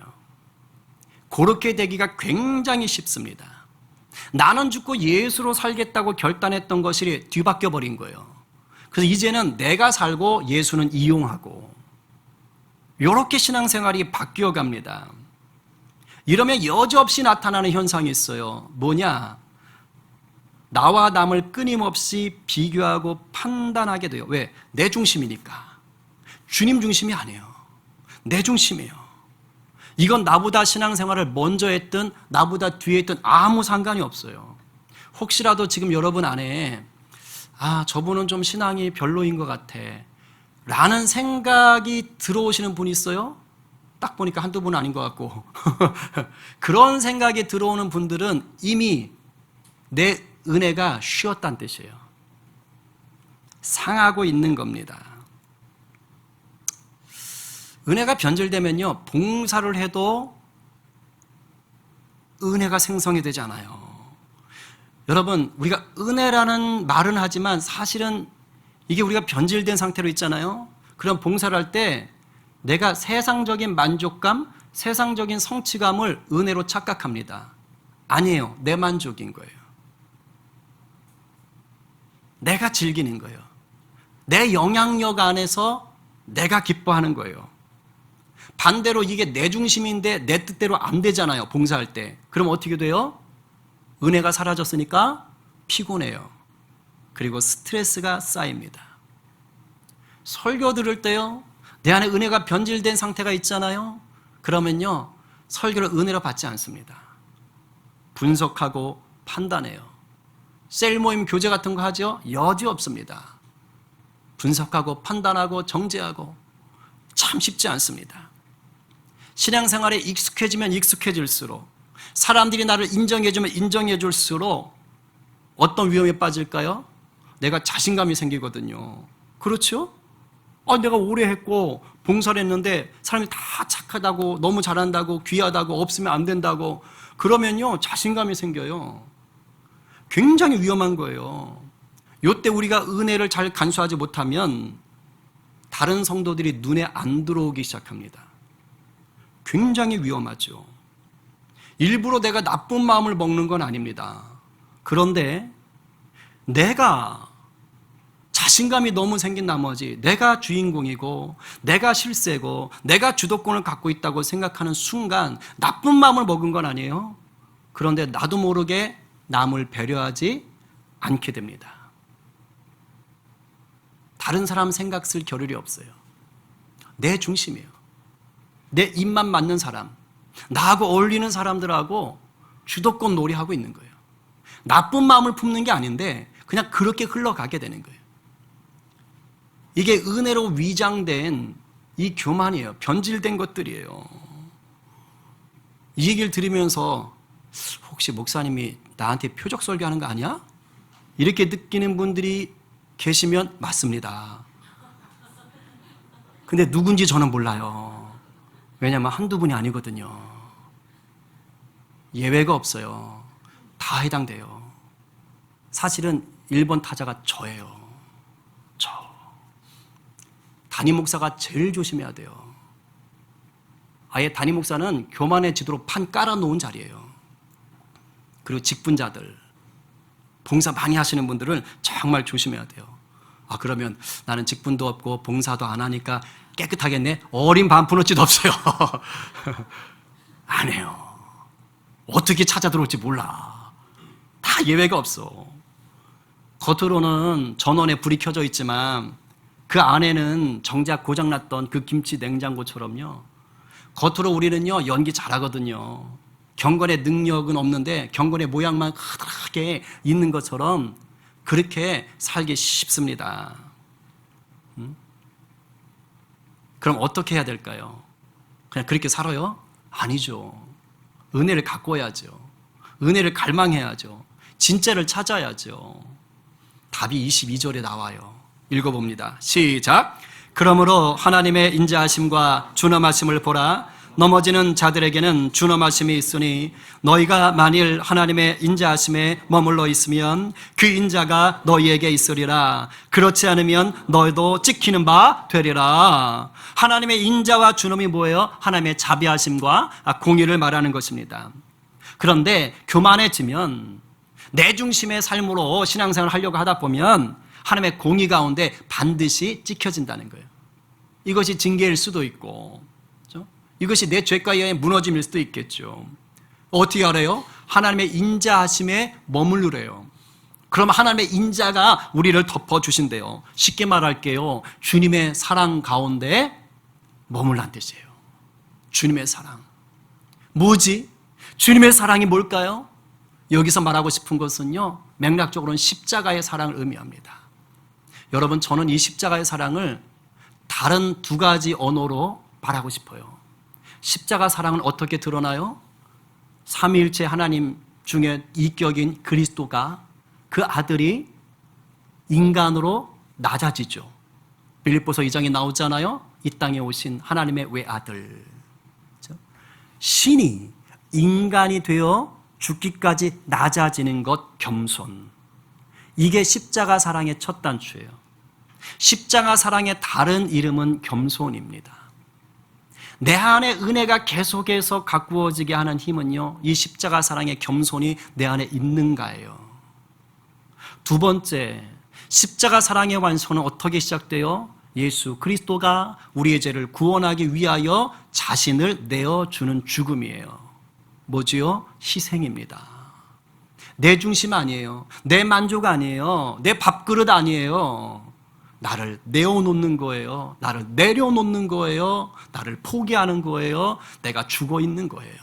그렇게 되기가 굉장히 쉽습니다. 나는 죽고 예수로 살겠다고 결단했던 것이 뒤바뀌어 버린 거예요. 그래서 이제는 내가 살고 예수는 이용하고 이렇게 신앙생활이 바뀌어 갑니다. 이러면 여지없이 나타나는 현상이 있어요. 뭐냐? 나와 남을 끊임없이 비교하고 판단하게 돼요. 왜? 내 중심이니까. 주님 중심이 아니에요. 내 중심이에요. 이건 나보다 신앙생활을 먼저 했든 나보다 뒤에 했든 아무 상관이 없어요. 혹시라도 지금 여러분 안에 아, 저분은 좀 신앙이 별로인 것 같아 라는 생각이 들어오시는 분이 있어요? 딱 보니까 한두 분은 아닌 것 같고 그런 생각이 들어오는 분들은 이미 내 은혜가 쉬었다는 뜻이에요. 상하고 있는 겁니다. 은혜가 변질되면요, 봉사를 해도 은혜가 생성이 되지 않아요. 여러분, 우리가 은혜라는 말은 하지만 사실은 이게 우리가 변질된 상태로 있잖아요. 그럼 봉사를 할 때 내가 세상적인 만족감, 세상적인 성취감을 은혜로 착각합니다. 아니에요. 내 만족인 거예요. 내가 즐기는 거예요. 내 영향력 안에서 내가 기뻐하는 거예요. 반대로 이게 내 중심인데 내 뜻대로 안 되잖아요. 봉사할 때. 그럼 어떻게 돼요? 은혜가 사라졌으니까 피곤해요. 그리고 스트레스가 쌓입니다. 설교 들을 때요, 내 안에 은혜가 변질된 상태가 있잖아요. 그러면요, 설교를 은혜로 받지 않습니다. 분석하고 판단해요. 셀 모임 교제 같은 거 하죠? 여지 없습니다. 분석하고 판단하고 정죄하고 참 쉽지 않습니다. 신앙생활에 익숙해지면 익숙해질수록, 사람들이 나를 인정해주면 인정해줄수록 어떤 위험에 빠질까요? 내가 자신감이 생기거든요. 그렇죠? 내가 오래 했고 봉사를 했는데 사람이 다 착하다고, 너무 잘한다고, 귀하다고, 없으면 안 된다고 그러면요, 자신감이 생겨요. 굉장히 위험한 거예요. 이때 우리가 은혜를 잘 간수하지 못하면 다른 성도들이 눈에 안 들어오기 시작합니다. 굉장히 위험하죠. 일부러 내가 나쁜 마음을 먹는 건 아닙니다. 그런데 내가 자신감이 너무 생긴 나머지 내가 주인공이고 내가 실세고 내가 주도권을 갖고 있다고 생각하는 순간 나쁜 마음을 먹은 건 아니에요. 그런데 나도 모르게 남을 배려하지 않게 됩니다. 다른 사람 생각 쓸 겨를이 없어요. 내 중심이에요. 내 입만 맞는 사람, 나하고 어울리는 사람들하고 주도권 놀이하고 있는 거예요. 나쁜 마음을 품는 게 아닌데 그냥 그렇게 흘러가게 되는 거예요. 이게 은혜로 위장된 이 교만이에요. 변질된 것들이에요. 이 얘기를 들으면서 혹시 목사님이 나한테 표적 설교하는 거 아니야? 이렇게 느끼는 분들이 계시면 맞습니다. 근데 누군지 저는 몰라요. 왜냐하면 한두 분이 아니거든요. 예외가 없어요. 다 해당돼요. 사실은 1번 타자가 저예요. 담임 목사가 제일 조심해야 돼요. 아예 담임 목사는 교만의 지도로 판 깔아놓은 자리예요. 그리고 직분자들, 봉사 많이 하시는 분들은 정말 조심해야 돼요. 그러면 나는 직분도 없고 봉사도 안 하니까 깨끗하겠네? 어린 반푼어치도 없어요. 안 해요. 어떻게 찾아 들어올지 몰라. 다 예외가 없어. 겉으로는 전원에 불이 켜져 있지만 그 안에는 정작 고장났던 그 김치 냉장고처럼요. 겉으로 우리는요, 연기 잘하거든요. 경건의 능력은 없는데 경건의 모양만 커다랗게 있는 것처럼 그렇게 살기 쉽습니다. 그럼 어떻게 해야 될까요? 그냥 그렇게 살아요? 아니죠. 은혜를 가꿔야죠. 은혜를 갈망해야죠. 진짜를 찾아야죠. 답이 22절에 나와요. 읽어봅니다. 시작. 그러므로 하나님의 인자하심과 준엄하심을 보라. 넘어지는 자들에게는 준엄하심이 있으니 너희가 만일 하나님의 인자하심에 머물러 있으면 그 인자가 너희에게 있으리라. 그렇지 않으면 너희도 찍히는 바 되리라. 하나님의 인자와 준엄이 뭐예요? 하나님의 자비하심과 공의를 말하는 것입니다. 그런데 교만해지면 내 중심의 삶으로 신앙생활을 하려고 하다 보면 하나님의 공의 가운데 반드시 찍혀진다는 거예요. 이것이 징계일 수도 있고, 그렇죠? 이것이 내 죄가 의해 무너짐일 수도 있겠죠. 어떻게 알아요? 하나님의 인자하심에 머무르래요. 그럼 하나님의 인자가 우리를 덮어주신대요. 쉽게 말할게요. 주님의 사랑 가운데 머물란 뜻이에요. 주님의 사랑. 뭐지? 주님의 사랑이 뭘까요? 여기서 말하고 싶은 것은요, 맥락적으로는 십자가의 사랑을 의미합니다. 여러분, 저는 이 십자가의 사랑을 다른 두 가지 언어로 말하고 싶어요. 십자가 사랑은 어떻게 드러나요? 삼위일체 하나님 중에 이격인 그리스도가 그 아들이 인간으로 낮아지죠. 빌립보서 2장에 나오잖아요. 이 땅에 오신 하나님의 외아들. 신이 인간이 되어 죽기까지 낮아지는 것, 겸손. 이게 십자가 사랑의 첫 단추예요. 십자가 사랑의 다른 이름은 겸손입니다. 내 안에 은혜가 계속해서 가꾸어지게 하는 힘은요, 이 십자가 사랑의 겸손이 내 안에 있는가예요. 두 번째, 십자가 사랑의 완성은 어떻게 시작돼요? 예수 그리스도가 우리의 죄를 구원하기 위하여 자신을 내어주는 죽음이에요. 뭐지요? 희생입니다. 내 중심 아니에요. 내 만족 아니에요. 내 밥그릇 아니에요. 나를 내어놓는 거예요. 나를 내려놓는 거예요. 나를 포기하는 거예요. 내가 죽어 있는 거예요.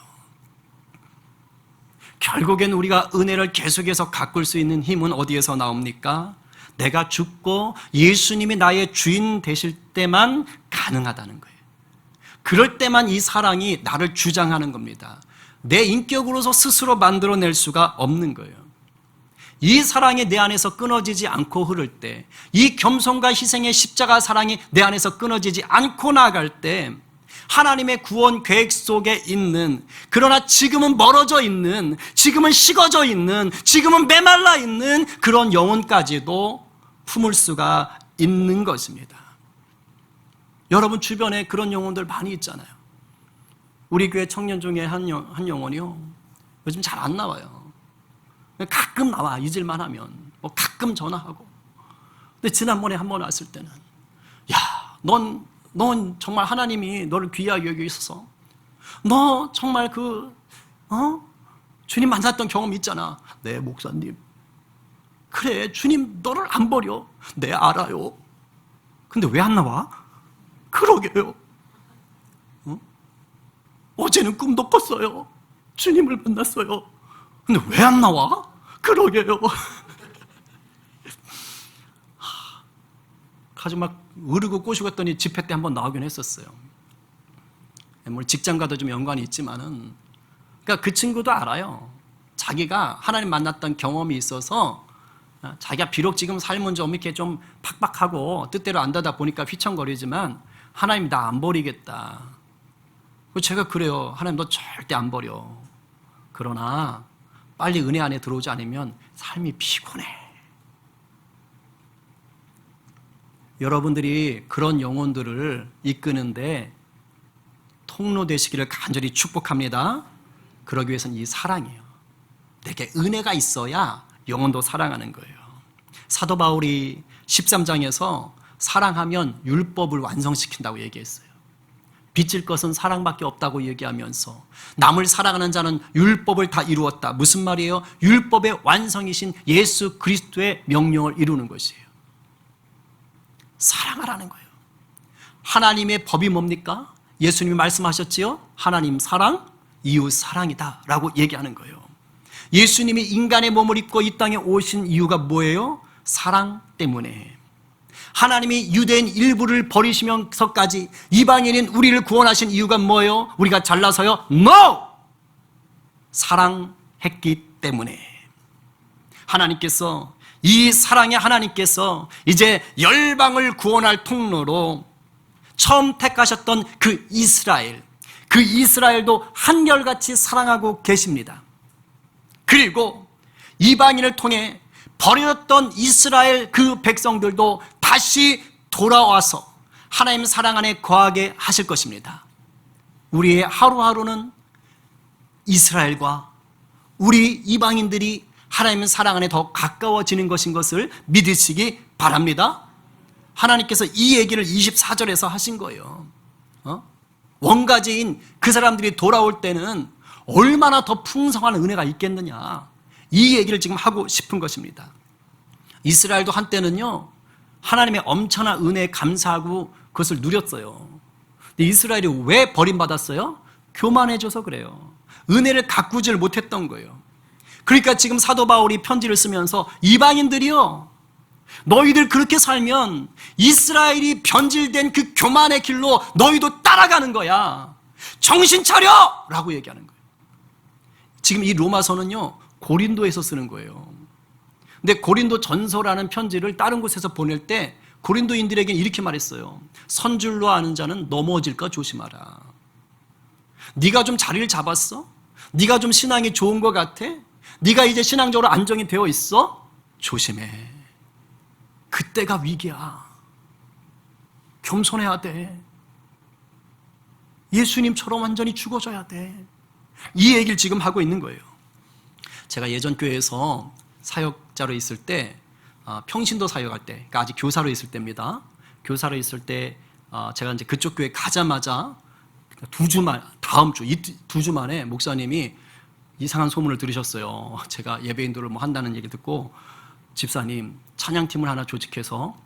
결국엔 우리가 은혜를 계속해서 가꿀 수 있는 힘은 어디에서 나옵니까? 내가 죽고 예수님이 나의 주인 되실 때만 가능하다는 거예요. 그럴 때만 이 사랑이 나를 주장하는 겁니다. 내 인격으로서 스스로 만들어낼 수가 없는 거예요. 이 사랑이 내 안에서 끊어지지 않고 흐를 때, 이 겸손과 희생의 십자가 사랑이 내 안에서 끊어지지 않고 나갈 때, 하나님의 구원 계획 속에 있는, 그러나 지금은 멀어져 있는, 지금은 식어져 있는, 지금은 메말라 있는 그런 영혼까지도 품을 수가 있는 것입니다. 여러분 주변에 그런 영혼들 많이 있잖아요. 우리 교회 청년 중에 한 영혼이요, 요즘 잘 안 나와요. 가끔 나와, 잊을만 하면. 가끔 전화하고. 근데 지난번에 한 번 왔을 때는, 야, 넌 정말 하나님이 너를 귀하게 여기고 있어서, 너 정말 주님 만났던 경험 있잖아. 네, 목사님. 그래, 주님 너를 안 버려. 네, 알아요. 근데 왜 안 나와? 그러게요. 어제는 꿈도 꿨어요. 주님을 만났어요. 근데 왜 안 나와? 그러게요. 아주 막 으르고 꼬시고 했더니 집회 때 한번 나오긴 했었어요. 물론 직장과도 좀 연관이 있지만은, 그러니까 그 친구도 알아요. 자기가 하나님 만났던 경험이 있어서, 자기가 비록 지금 삶은 좀 이렇게 좀 팍팍하고 뜻대로 안 되다 보니까 휘청거리지만 하나님 나 안 버리겠다. 제가 그래요. 하나님 너 절대 안 버려. 그러나 빨리 은혜 안에 들어오지 않으면 삶이 피곤해. 여러분들이 그런 영혼들을 이끄는데 통로 되시기를 간절히 축복합니다. 그러기 위해서는 이 사랑이에요. 내게 은혜가 있어야 영혼도 사랑하는 거예요. 사도 바울이 13장에서 사랑하면 율법을 완성시킨다고 얘기했어요. 빚질 것은 사랑밖에 없다고 얘기하면서 남을 사랑하는 자는 율법을 다 이루었다. 무슨 말이에요? 율법의 완성이신 예수 그리스도의 명령을 이루는 것이에요. 사랑하라는 거예요. 하나님의 법이 뭡니까? 예수님이 말씀하셨지요? 하나님 사랑, 이웃 사랑이다 라고 얘기하는 거예요. 예수님이 인간의 몸을 입고 이 땅에 오신 이유가 뭐예요? 사랑 때문에. 하나님이 유대인 일부를 버리시면서까지 이방인인 우리를 구원하신 이유가 뭐예요? 우리가 잘나서요? No! 사랑했기 때문에. 하나님께서, 이 사랑의 하나님께서 이제 열방을 구원할 통로로 처음 택하셨던 그 이스라엘도 한결같이 사랑하고 계십니다. 그리고 이방인을 통해 버려졌던 이스라엘 그 백성들도 다시 돌아와서 하나님 사랑 안에 거하게 하실 것입니다. 우리의 하루하루는 이스라엘과 우리 이방인들이 하나님의 사랑 안에 더 가까워지는 것인 것을 믿으시기 바랍니다. 하나님께서 이 얘기를 24절에서 하신 거예요. 원가제인 그 사람들이 돌아올 때는 얼마나 더 풍성한 은혜가 있겠느냐, 이 얘기를 지금 하고 싶은 것입니다. 이스라엘도 한때는요 하나님의 엄청난 은혜에 감사하고 그것을 누렸어요. 근데 이스라엘이 왜 버림받았어요? 교만해져서 그래요. 은혜를 가꾸질 못했던 거예요. 그러니까 지금 사도 바울이 편지를 쓰면서 이방인들이요, 너희들 그렇게 살면 이스라엘이 변질된 그 교만의 길로 너희도 따라가는 거야. 정신 차려! 라고 얘기하는 거예요. 지금 이 로마서는요 고린도에서 쓰는 거예요. 근데 고린도 전서라는 편지를 다른 곳에서 보낼 때 고린도인들에게 이렇게 말했어요. 선줄로 아는 자는 넘어질까 조심하라. 네가 좀 자리를 잡았어? 네가 좀 신앙이 좋은 것 같아? 네가 이제 신앙적으로 안정이 되어 있어? 조심해. 그때가 위기야. 겸손해야 돼. 예수님처럼 완전히 죽어져야 돼. 이 얘기를 지금 하고 있는 거예요. 제가 예전 교회에서 사역자로 있을 때 평신도 사역할 때, 그러니까 아직 교사로 있을 때입니다. 교사로 있을 때 제가 이제 그쪽 교회 가자마자 다음 주, 이 두 주 만에 목사님이 이상한 소문을 들으셨어요. 제가 예배 인도를 뭐 한다는 얘기 듣고, 집사님 찬양팀을 하나 조직해서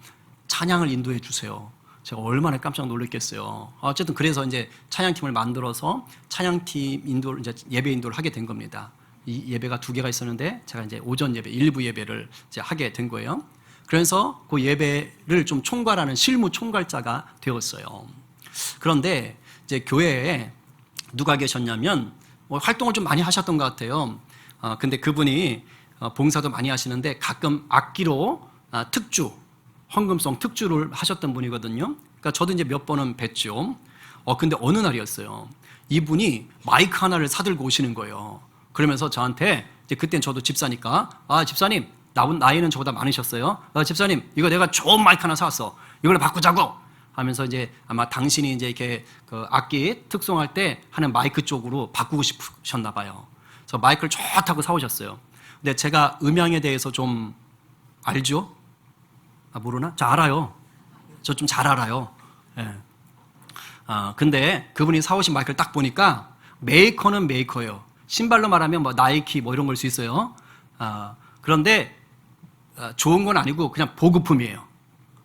찬양을 인도해 주세요. 제가 얼마나 깜짝 놀랐겠어요. 어쨌든 그래서 이제 찬양팀을 만들어서 찬양팀 인도를, 이제 예배 인도를 하게 된 겁니다. 이 예배가 2개가 있었는데 제가 이제 오전 예배, 일부 예배를 이제 하게 된 거예요. 그래서 그 예배를 좀 총괄하는 실무 총괄자가 되었어요. 그런데 이제 교회에 누가 계셨냐면 활동을 좀 많이 하셨던 것 같아요. 근데 그분이 봉사도 많이 하시는데 가끔 악기로 특주, 헌금송 특주를 하셨던 분이거든요. 그러니까 저도 이제 몇 번은 뵀죠. 근데 어느 날이었어요. 이분이 마이크 하나를 사들고 오시는 거예요. 그러면서 저한테, 이제 그땐 저도 집사니까, 집사님, 나이는 저보다 많으셨어요. 집사님, 이거 내가 좋은 마이크 하나 사왔어. 이걸 바꾸자고 하면서 이제 아마 당신이 이제 이렇게 그 악기 특송할 때 하는 마이크 쪽으로 바꾸고 싶으셨나 봐요. 그래서 마이크를 좋다고 사오셨어요. 근데 제가 음향에 대해서 좀 알죠? 모르나? 저 알아요. 저 좀 잘 알아요. 예. 근데 그분이 사오신 마이크를 딱 보니까 메이커는 메이커예요. 신발로 말하면 뭐 나이키 뭐 이런 걸 수 있어요. 그런데 좋은 건 아니고 그냥 보급품이에요.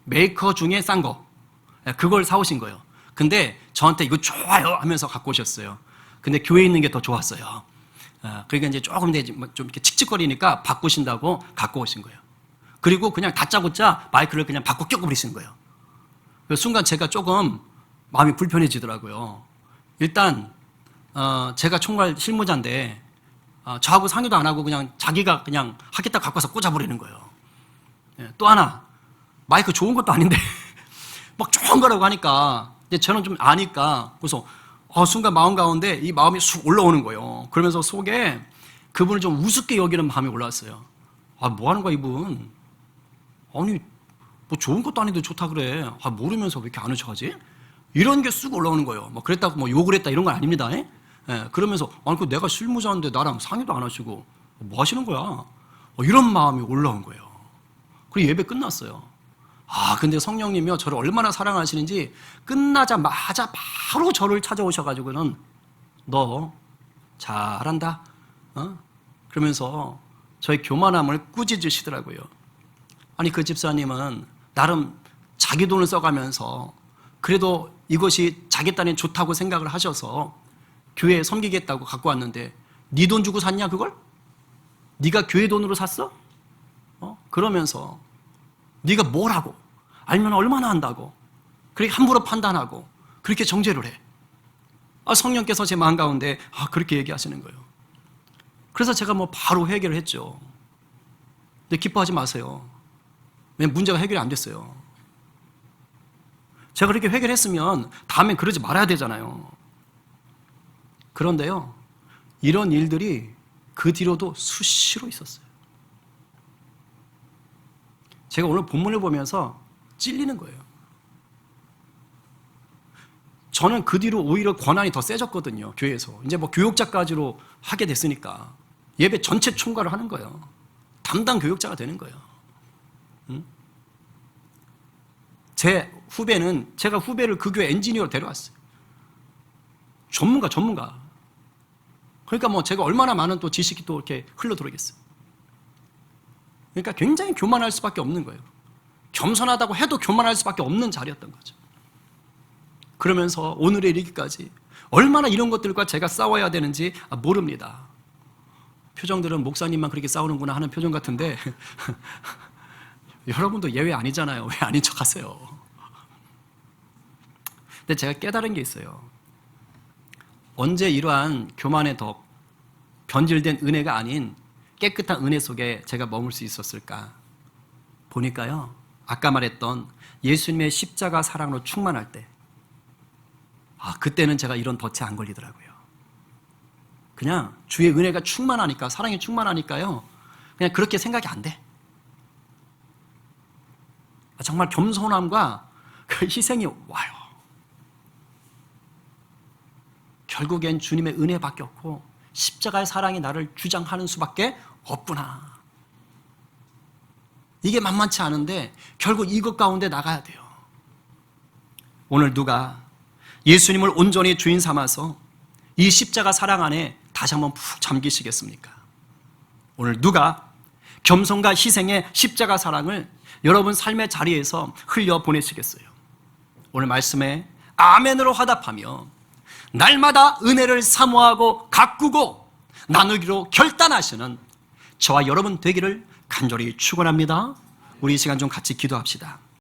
메이커 중에 싼 거. 그걸 사오신 거예요. 근데 저한테 이거 좋아요 하면서 갖고 오셨어요. 근데 교회에 있는 게 더 좋았어요. 그러니까 이제 조금 좀 이렇게 칙칙거리니까 바꾸신다고 갖고 오신 거예요. 그리고 그냥 다짜고짜 마이크를 그냥 바꿔 껴버리신 거예요. 그 순간 제가 조금 마음이 불편해지더라고요. 일단 제가 총괄 실무자인데 저하고 상의도 안 하고 그냥 자기가 그냥 하겠다 갖고 와서 꽂아버리는 거예요. 또 하나, 마이크 좋은 것도 아닌데 막 좋은 거라고 하니까 이제 저는 좀 아니까, 그래서 순간 마음 가운데 이 마음이 쑥 올라오는 거예요. 그러면서 속에 그분을 좀 우습게 여기는 마음이 올라왔어요. 뭐 하는 거야 이분? 아니 뭐 좋은 것도 아닌데 좋다 그래. 모르면서 왜 이렇게 안 오셔가지? 이런 게 쑥 올라오는 거예요. 뭐 그랬다고 뭐 욕을 했다 이런 건 아닙니다. 그러면서 그 내가 실무자인데 나랑 상의도 안 하시고 뭐 하시는 거야? 이런 마음이 올라온 거예요. 그리고 예배 끝났어요. 근데 성령님이요 저를 얼마나 사랑하시는지 끝나자마자 바로 저를 찾아오셔가지고는 너 잘한다. 그러면서 저의 교만함을 꾸짖으시더라고요. 아니 그 집사님은 나름 자기 돈을 써가면서 그래도 이것이 자기 딴에 좋다고 생각을 하셔서 교회에 섬기겠다고 갖고 왔는데 네 돈 주고 샀냐 그걸? 네가 교회 돈으로 샀어? 그러면서 네가 뭘 하고 알면 얼마나 한다고 그렇게 함부로 판단하고 그렇게 정죄를 해. 성령께서 제 마음 가운데 그렇게 얘기하시는 거예요. 그래서 제가 뭐 바로 해결을 했죠. 근데 기뻐하지 마세요. 왜 문제가 해결이 안 됐어요. 제가 그렇게 해결했으면 다음엔 그러지 말아야 되잖아요. 그런데요, 이런 일들이 그 뒤로도 수시로 있었어요. 제가 오늘 본문을 보면서 찔리는 거예요. 저는 그 뒤로 오히려 권한이 더 세졌거든요, 교회에서. 이제 뭐 교육자까지로 하게 됐으니까 예배 전체 총괄을 하는 거예요. 담당 교육자가 되는 거예요. 제 후배는 제가 후배를 그 교회 엔지니어로 데려왔어요. 전문가. 그러니까 뭐 제가 얼마나 많은 또 지식이 또 이렇게 흘러 들어오겠어요. 그러니까 굉장히 교만할 수밖에 없는 거예요. 겸손하다고 해도 교만할 수밖에 없는 자리였던 거죠. 그러면서 오늘에 이르기까지 얼마나 이런 것들과 제가 싸워야 되는지 모릅니다. 표정들은 목사님만 그렇게 싸우는구나 하는 표정 같은데 여러분도 예외 아니잖아요. 왜 아닌 척 하세요? 근데 제가 깨달은 게 있어요. 언제 이러한 교만의 덕, 변질된 은혜가 아닌 깨끗한 은혜 속에 제가 머물 수 있었을까? 보니까요, 아까 말했던 예수님의 십자가 사랑으로 충만할 때, 그때는 제가 이런 덫에 안 걸리더라고요. 그냥 주의 은혜가 충만하니까, 사랑이 충만하니까요, 그냥 그렇게 생각이 안 돼. 정말 겸손함과 그 희생이 와요. 결국엔 주님의 은혜밖에 없고 십자가의 사랑이 나를 주장하는 수밖에 없구나. 이게 만만치 않은데 결국 이것 가운데 나가야 돼요. 오늘 누가 예수님을 온전히 주인 삼아서 이 십자가 사랑 안에 다시 한번 푹 잠기시겠습니까? 오늘 누가 겸손과 희생의 십자가 사랑을 여러분 삶의 자리에서 흘려 보내시겠어요? 오늘 말씀에 아멘으로 화답하며 날마다 은혜를 사모하고 가꾸고 나누기로 결단하시는 저와 여러분 되기를 간절히 축원합니다. 우리 이 시간 좀 같이 기도합시다.